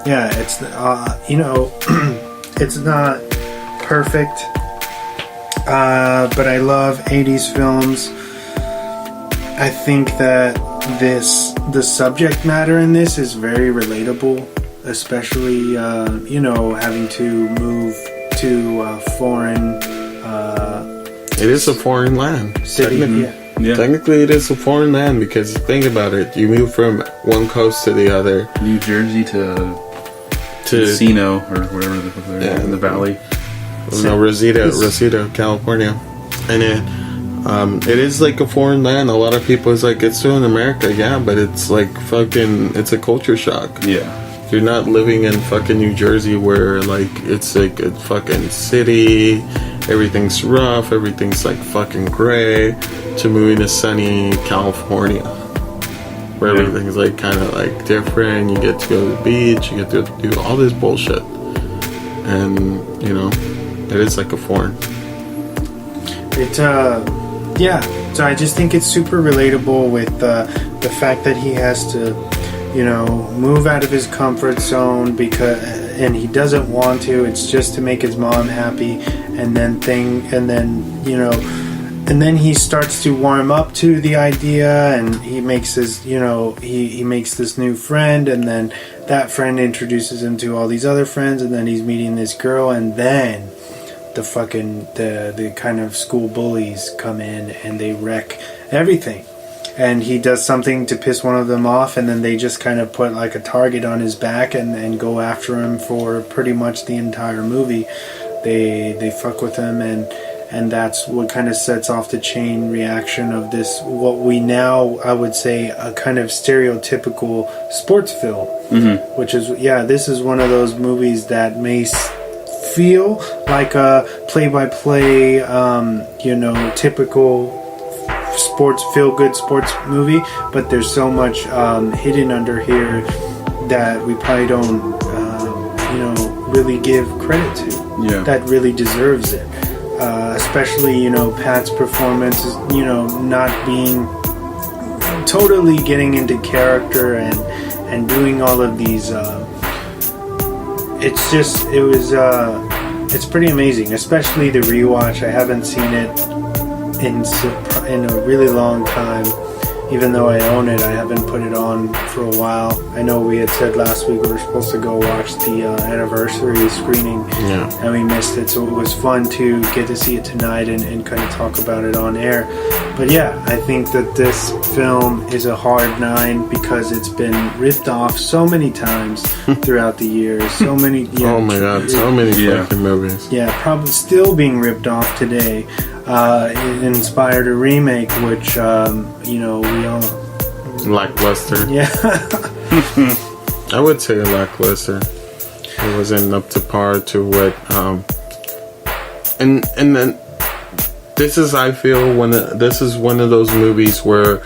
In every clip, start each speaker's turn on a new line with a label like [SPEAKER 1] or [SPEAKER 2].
[SPEAKER 1] Yeah, it's it's not perfect, but I love 80s films. I think that the subject matter in this is very relatable, especially having to move to a foreign.
[SPEAKER 2] It is a foreign land.
[SPEAKER 1] City.
[SPEAKER 3] Yeah.
[SPEAKER 2] Technically, it is a foreign land because think about it. You move from one coast to the other.
[SPEAKER 3] New Jersey to Encino or whatever they're in the valley.
[SPEAKER 2] No, Rosita, California, and it is like a foreign land. A lot of people is like, it's still in America, yeah, but it's like fucking, it's a culture shock.
[SPEAKER 3] Yeah.
[SPEAKER 2] You're not living in fucking New Jersey where like it's like a fucking city, everything's rough, everything's like fucking gray, to moving to sunny California where everything's like kind of like different. You get to go to the beach, you get to do all this bullshit, and it is like a foreign.
[SPEAKER 1] So I just think it's super relatable with the fact that he has to move out of his comfort zone and he doesn't want to. It's just to make his mom happy, and then he starts to warm up to the idea, and he makes his he makes this new friend, and then that friend introduces him to all these other friends, and then he's meeting this girl, and then the kind of school bullies come in and they wreck everything. And he does something to piss one of them off, and then they just kind of put like a target on his back and go after him for pretty much the entire movie. They fuck with him, and that's what kind of sets off the chain reaction of this, what we now, I would say, a kind of stereotypical sports film. Mm-hmm. Which is, this is one of those movies that may feel like a play-by-play, typical feel-good sports movie, but there's so much hidden under here that we probably don't, really give credit to.
[SPEAKER 3] Yeah.
[SPEAKER 1] That really deserves it. Especially, Pat's performance is, not being totally getting into character and doing all of these. It's pretty amazing, especially the rewatch. I haven't seen it in a really long time. Even though I own it, I haven't put it on for a while. I know we had said last week we were supposed to go watch the anniversary screening, and we missed it, so it was fun to get to see it tonight and kind of talk about it on air. But I think that this film is a hard 9 because it's been ripped off so many times throughout the years. So many.
[SPEAKER 2] Oh my god, so many fucking movies.
[SPEAKER 1] Yeah, probably still being ripped off today. It inspired a remake, which we all
[SPEAKER 2] lackluster.
[SPEAKER 1] Yeah.
[SPEAKER 2] I would say lackluster. It wasn't up to par to what and then this is, I feel, this is one of those movies where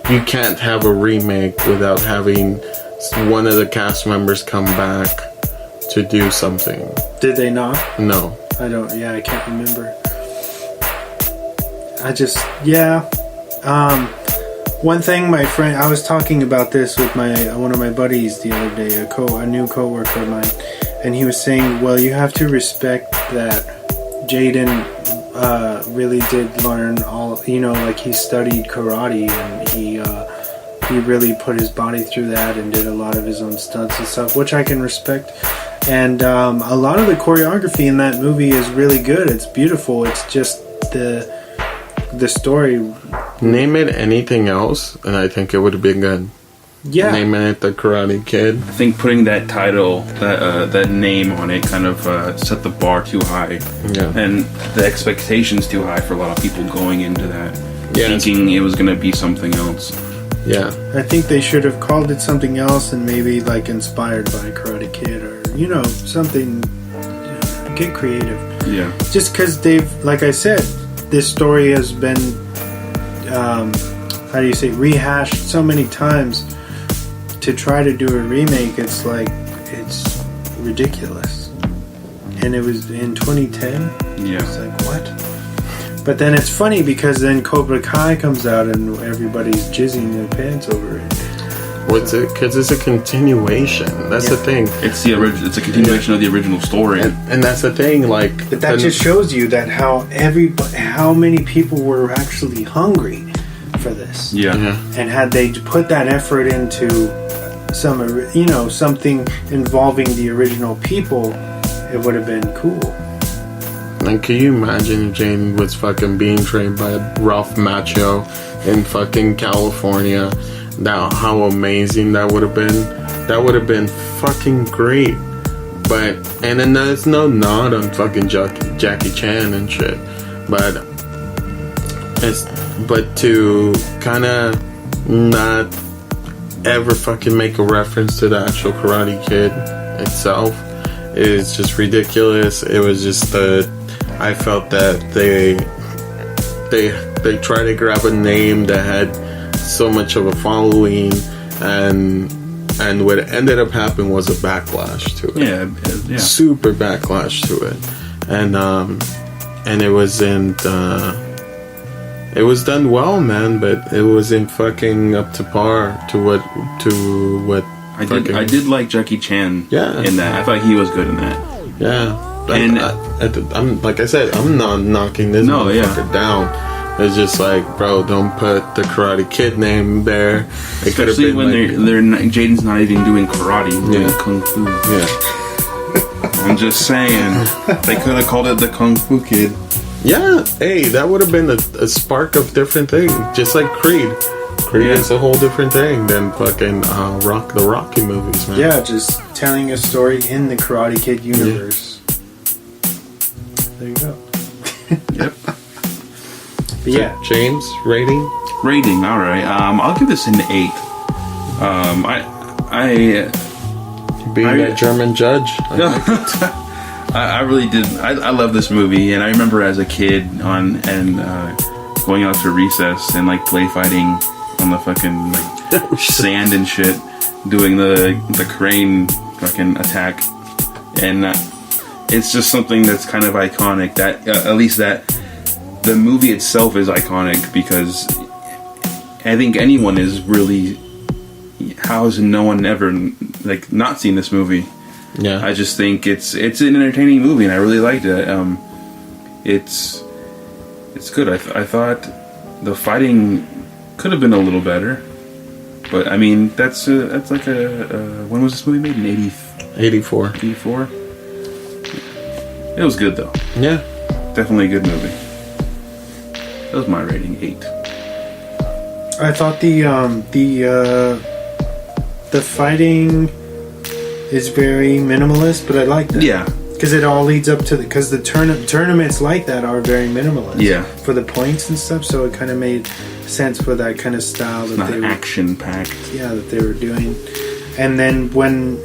[SPEAKER 2] you can't have a remake without having one of the cast members come back to do something.
[SPEAKER 1] Did they not?
[SPEAKER 2] No.
[SPEAKER 1] I can't remember. One thing, my friend, I was talking about this with one of my buddies the other day, a new coworker of mine, and he was saying, well, you have to respect that Jaden really did learn all, like he studied karate, and he really put his body through that and did a lot of his own stunts and stuff, which I can respect. And a lot of the choreography in that movie is really good. It's beautiful. It's just the story.
[SPEAKER 2] Name it anything else, and I think it would have been good.
[SPEAKER 1] Yeah.
[SPEAKER 2] Name it The Karate Kid.
[SPEAKER 3] I think putting that title, that name on it, kind of set the bar too high.
[SPEAKER 2] Yeah. And
[SPEAKER 3] the expectations too high for a lot of people going into that,
[SPEAKER 2] yeah,
[SPEAKER 3] thinking it was going to be something else.
[SPEAKER 2] Yeah.
[SPEAKER 1] I think they should have called it something else, and maybe like inspired by Karate Kid, or something. Get creative.
[SPEAKER 3] Yeah.
[SPEAKER 1] Just because they've, like I said, this story has been, rehashed so many times. To try to do a remake, it's ridiculous. And it was in 2010.
[SPEAKER 3] Yeah.
[SPEAKER 1] It's like, what? But then it's funny because then Cobra Kai comes out and everybody's jizzing their pants over it.
[SPEAKER 2] What's it? Because it's a continuation. That's the thing.
[SPEAKER 3] It's the original. It's a continuation of the original story.
[SPEAKER 2] And that's the thing. Like,
[SPEAKER 1] but that just shows you that how many people were actually hungry for this.
[SPEAKER 3] Yeah.
[SPEAKER 1] And had they put that effort into something involving the original people, it would have been cool.
[SPEAKER 2] And can you imagine if Jane was fucking being trained by a rough macho in fucking California? Now, how amazing that would have been. That would have been fucking great. And then there's no nod on fucking Jackie Chan and shit. But to kind of not ever fucking make a reference to the actual Karate Kid itself is just ridiculous. It was just I felt that they tried to grab a name that had so much of a following, and what ended up happening was a backlash to it.
[SPEAKER 3] Yeah.
[SPEAKER 2] Super backlash to it, and it wasn't. It was done well, man, but it wasn't fucking up to par to what.
[SPEAKER 3] I did like Jackie Chan.
[SPEAKER 2] Yeah.
[SPEAKER 3] In that, I thought he was good in that.
[SPEAKER 2] Yeah.
[SPEAKER 3] And
[SPEAKER 2] I'm like I said, I'm not knocking this motherfucker down. It's just like, bro, don't put the Karate Kid name there. It could have
[SPEAKER 3] especially
[SPEAKER 2] been
[SPEAKER 3] when Jaden's not even doing karate, he's doing kung fu.
[SPEAKER 2] Yeah.
[SPEAKER 3] I'm just saying, they could have called it the Kung Fu Kid.
[SPEAKER 2] Yeah, hey, that would have been a spark of different thing. Just like Creed. Creed is a whole different thing than fucking the Rocky movies, man.
[SPEAKER 1] Yeah, just telling a story in the Karate Kid universe. There you go.
[SPEAKER 3] Yep.
[SPEAKER 1] But yeah.
[SPEAKER 2] James, rating?
[SPEAKER 3] Rating, alright. I'll give this an 8.
[SPEAKER 2] Being a German judge.
[SPEAKER 3] I really did. I love this movie, and I remember as a kid going out to recess and like play fighting on the fucking like sand and shit, doing the crane fucking attack, and it's just something that's kind of iconic. That at least that the movie itself is iconic because I think anyone is really. How has no one ever like not seen this movie?
[SPEAKER 2] Yeah,
[SPEAKER 3] I just think it's an entertaining movie, and I really liked it. It's good. I thought the fighting could have been a little better, but I mean that's like when was this movie made? In
[SPEAKER 2] 84.
[SPEAKER 3] 84. It was good though.
[SPEAKER 2] Yeah,
[SPEAKER 3] definitely a good movie. That was my rating, 8.
[SPEAKER 1] I thought the fighting is very minimalist, but I like that.
[SPEAKER 3] Yeah.
[SPEAKER 1] Because it all leads up to because the tournaments like that are very minimalist.
[SPEAKER 3] Yeah.
[SPEAKER 1] For the points and stuff, so it kind of made sense for that kind of style that they were
[SPEAKER 3] action packed.
[SPEAKER 1] Yeah, that they were doing. And then when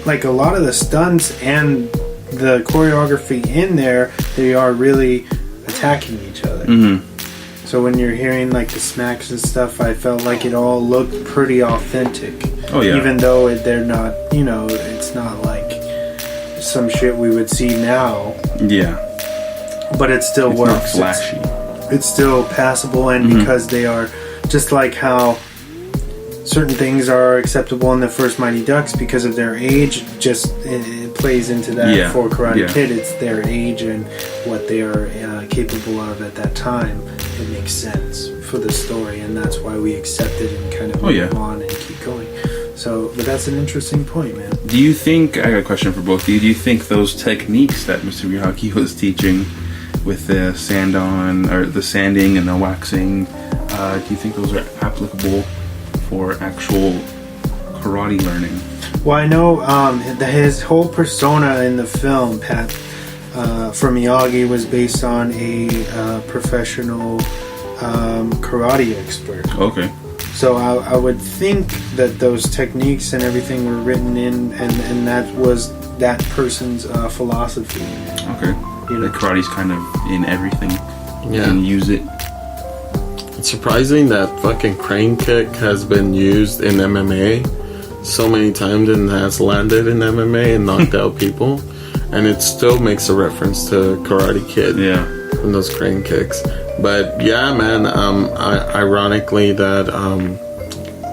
[SPEAKER 1] like a lot of the stunts and the choreography in there, they are really attacking each other.
[SPEAKER 3] Mm-hmm.
[SPEAKER 1] So when you're hearing like the smacks and stuff, I felt like it all looked pretty authentic.
[SPEAKER 3] Oh yeah.
[SPEAKER 1] Even though they're not, it's not like some shit we would see now.
[SPEAKER 3] Yeah.
[SPEAKER 1] But it still
[SPEAKER 3] it's
[SPEAKER 1] works.
[SPEAKER 3] Not flashy.
[SPEAKER 1] It's still passable, and because they are just like how certain things are acceptable in the first Mighty Ducks because of their age. Just it plays into that for Karate Kid. It's their age and what they are capable of at that time. It makes sense for the story, and that's why we accept it and kind of move on and keep going. So, but that's an interesting point, man.
[SPEAKER 3] Do you think, I got a question for both of you, do you think those techniques that Mr. Miyake was teaching with the the sanding and the waxing, do you think those are applicable for actual karate learning?
[SPEAKER 1] Well, I know his whole persona in the film, Pat, for Miyagi, was based on a professional karate expert.
[SPEAKER 3] Okay.
[SPEAKER 1] So I would think that those techniques and everything were written in, and that was that person's philosophy.
[SPEAKER 3] Okay. The karate's kind of in everything. You can use it.
[SPEAKER 2] It's surprising that fucking crane kick has been used in MMA so many times and has landed in MMA and knocked out people. And it still makes a reference to Karate Kid.
[SPEAKER 3] Yeah.
[SPEAKER 2] From those crane kicks. But yeah, man, ironically that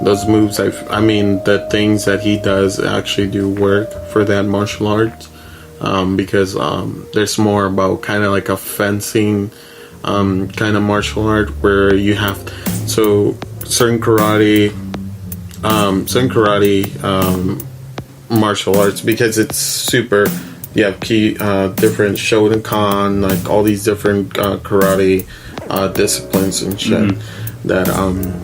[SPEAKER 2] those moves, I mean, the things that he does actually do work for that martial arts, because there's more about kind of like a fencing kind of martial art where you have certain karate martial arts, because it's super. You have different Shotokan, like all these different karate disciplines and shit. That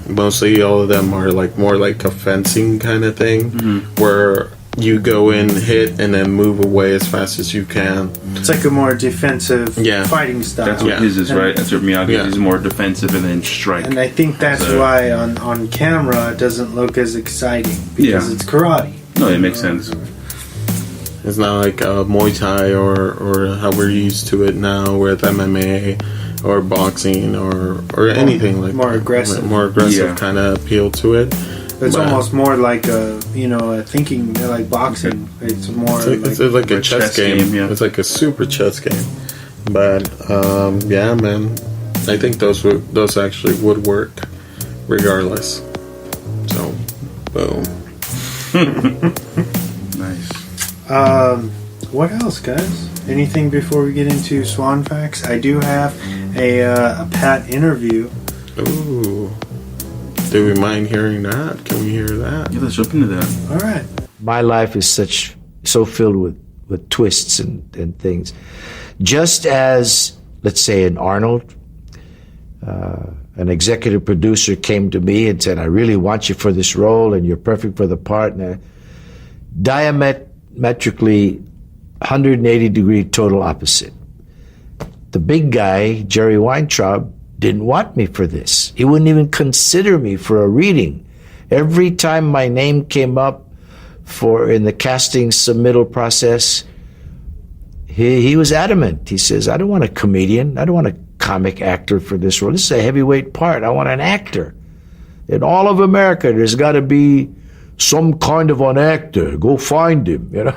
[SPEAKER 2] mostly all of them are like more like a fencing kind of thing, where you go in, hit, and then move away as fast as you can.
[SPEAKER 1] It's like a more defensive fighting style.
[SPEAKER 3] That's what his is, right? That's what Miyagi is, more defensive and then strike.
[SPEAKER 1] And I think that's why on camera it doesn't look as exciting, because it's karate.
[SPEAKER 3] No, it makes sense.
[SPEAKER 2] It's not like Muay Thai or how we're used to it now with MMA or boxing or anything like
[SPEAKER 1] more aggressive.
[SPEAKER 2] More aggressive kind of appeal to it.
[SPEAKER 1] It's almost more like a thinking, like boxing. It's more
[SPEAKER 2] it's like a chess game. It's like a super chess game. But yeah, man, I think those actually would work regardless. So, boom.
[SPEAKER 3] Nice.
[SPEAKER 1] What else, guys? Anything before we get into Swan Facts? I do have a Pat interview.
[SPEAKER 2] Ooh. Do we mind hearing that? Can we hear that?
[SPEAKER 3] Yeah, let's jump into that.
[SPEAKER 1] All right.
[SPEAKER 4] My life is so filled with twists and things. Just as, let's say, in Arnold, an executive producer came to me and said, I really want you for this role and you're perfect for the part. And diametrically 180-degree total opposite. The big guy, Jerry Weintraub, didn't want me for this. He wouldn't even consider me for a reading. Every time my name came up in the casting submittal process, he was adamant. He says, I don't want a comedian. I don't want a comic actor for this role. This is a heavyweight part. I want an actor. In all of America, there's got to be some kind of an actor. Go find him, you know.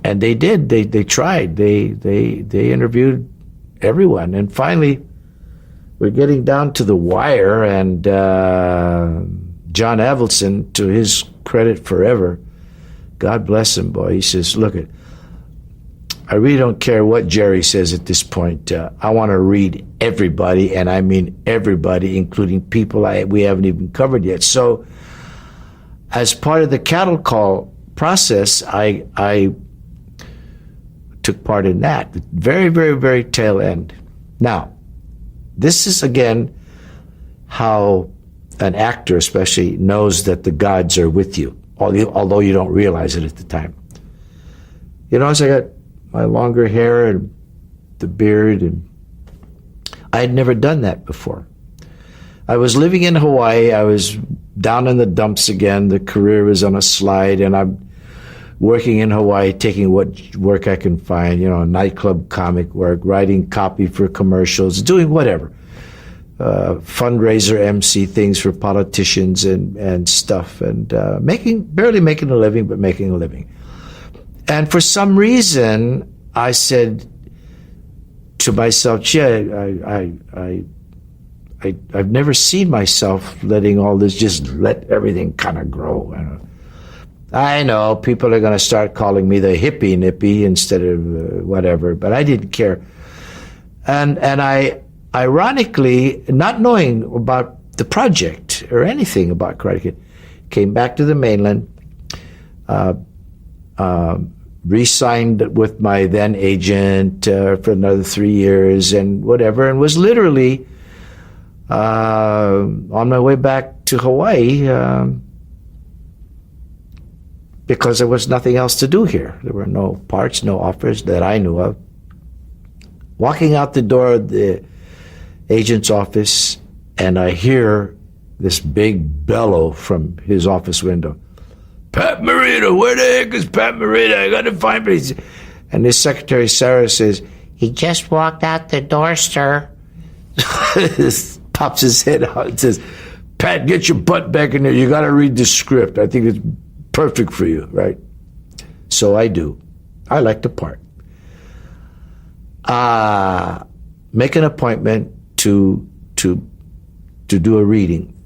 [SPEAKER 4] And they did. They tried. They interviewed everyone, and finally, we're getting down to the wire. And John Avildsen, to his credit forever, God bless him, boy. He says, "Look, I really don't care what Jerry says at this point. I want to read everybody, and I mean everybody, including people we haven't even covered yet." So, as part of the cattle call process, I took part in that. Very, very, very tail end. Now, this is again how an actor especially knows that the gods are with you, although you don't realize it at the time. You know, as I got my longer hair and the beard, and I had never done that before. I was living in Hawaii. I was down in the dumps again. The career was on a slide, and I'm working in Hawaii, taking what work I can find, nightclub comic work, writing copy for commercials, doing whatever. Fundraiser MC things for politicians and stuff, and barely making a living, but making a living. And for some reason, I said to myself, I've never seen myself letting all this, just let everything kind of grow. I know people are going to start calling me the hippie nippy instead of whatever, but I didn't care. And I, ironically, not knowing about the project or anything about Karate Kid, came back to the mainland, re-signed with my then agent for another 3 years and whatever, and was literally on my way back to Hawaii because there was nothing else to do here. There were no parts, no offers that I knew of. Walking out the door of the agent's office, and I hear this big bellow from his office window. Pat Morita, where the heck is Pat Morita? I got to find him. And his secretary, Sarah, says, he just walked out the door, sir. Pops his head out and says, Pat, get your butt back in there. You got to read the script. I think it's perfect for you, right? So I do. I like the part. Make an appointment to to do a reading